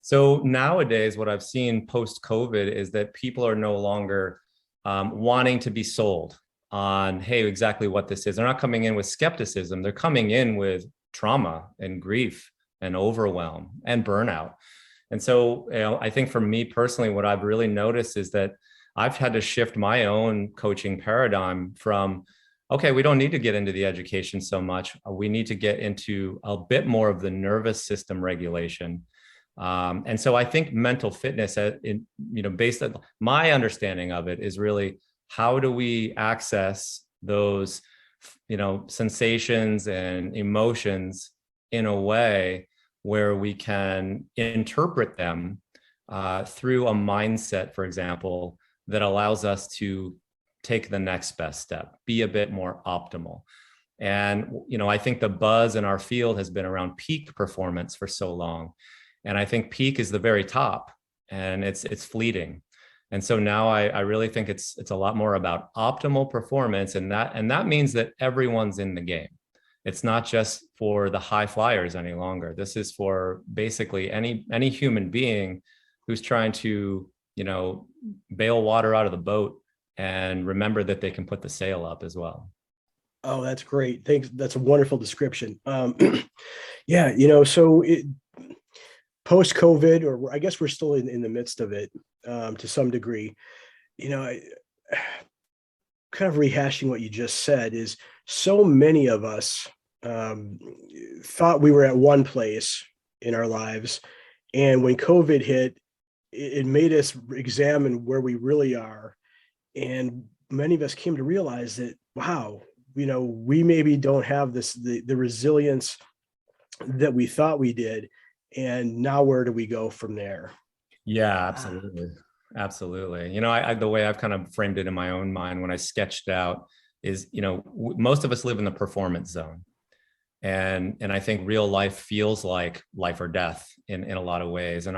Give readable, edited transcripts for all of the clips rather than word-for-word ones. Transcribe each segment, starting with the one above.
So nowadays, what I've seen post COVID is that people are no longer wanting to be sold on, hey, exactly what this is. They're not coming in with skepticism. They're coming in with trauma and grief and overwhelm and burnout. And so, I think for me personally, what I've really noticed is that I've had to shift my own coaching paradigm from, okay, we don't need to get into the education so much. We need to get into a bit more of the nervous system regulation. And so I think mental fitness, based on my understanding of it, is really how do we access those, sensations and emotions in a way where we can interpret them through a mindset, for example, that allows us to take the next best step, be a bit more optimal. And, I think the buzz in our field has been around peak performance for so long. And I think peak is the very top, and it's fleeting. And so now I really think it's a lot more about optimal performance, and that means that everyone's in the game. It's not just for the high flyers any longer. This is for basically any human being who's trying to, bail water out of the boat and remember that they can put the sail up as well. Oh, that's great. Thanks. That's a wonderful description. Yeah, so post COVID, or I guess we're still in the midst of it to some degree. Kind of rehashing what you just said is so many of us thought we were at one place in our lives. And when COVID hit, it made us examine where we really are. And many of us came to realize that, wow, we maybe don't have the resilience that we thought we did. And now where do we go from there? Yeah, absolutely. Absolutely. The way I've kind of framed it in my own mind when I sketched it out is, most of us live in the performance zone. And I think real life feels like life or death in a lot of ways. And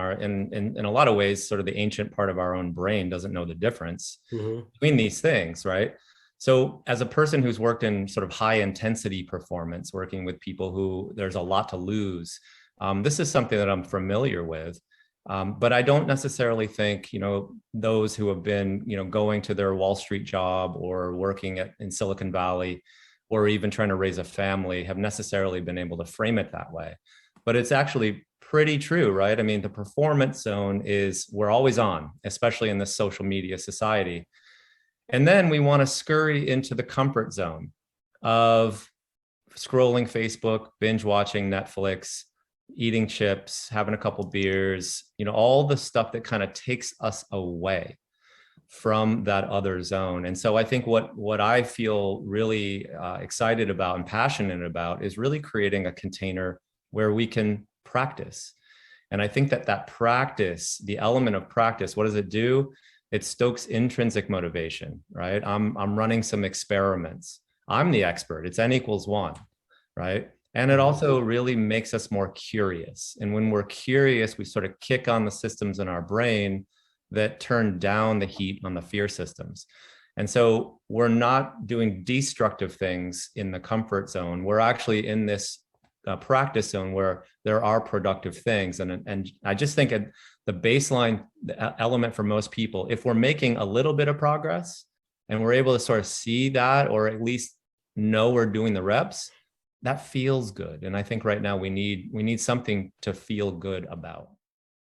in a lot of ways, sort of the ancient part of our own brain doesn't know the difference between these things, right? So as a person who's worked in sort of high intensity performance, working with people who there's a lot to lose, this is something that I'm familiar with. But I don't necessarily think, those who have been, going to their Wall Street job or working in Silicon Valley or even trying to raise a family have necessarily been able to frame it that way. But it's actually pretty true, right? I mean, the performance zone is, we're always on, especially in this social media society. And then we want to scurry into the comfort zone of scrolling Facebook, binge watching Netflix, eating chips, having a couple beers, all the stuff that kind of takes us away from that other zone. And so I think what I feel really excited about and passionate about is really creating a container where we can practice. And I think that practice, the element of practice, what does it do? It stokes intrinsic motivation, right? I'm running some experiments. I'm the expert. It's N=1, right? And it also really makes us more curious. And when we're curious, we sort of kick on the systems in our brain that turn down the heat on the fear systems. And so we're not doing destructive things in the comfort zone. We're actually in this practice zone where there are productive things. And I just think the baseline element for most people, if we're making a little bit of progress and we're able to sort of see that, or at least know we're doing the reps, that feels good. And I think right now we need something to feel good about.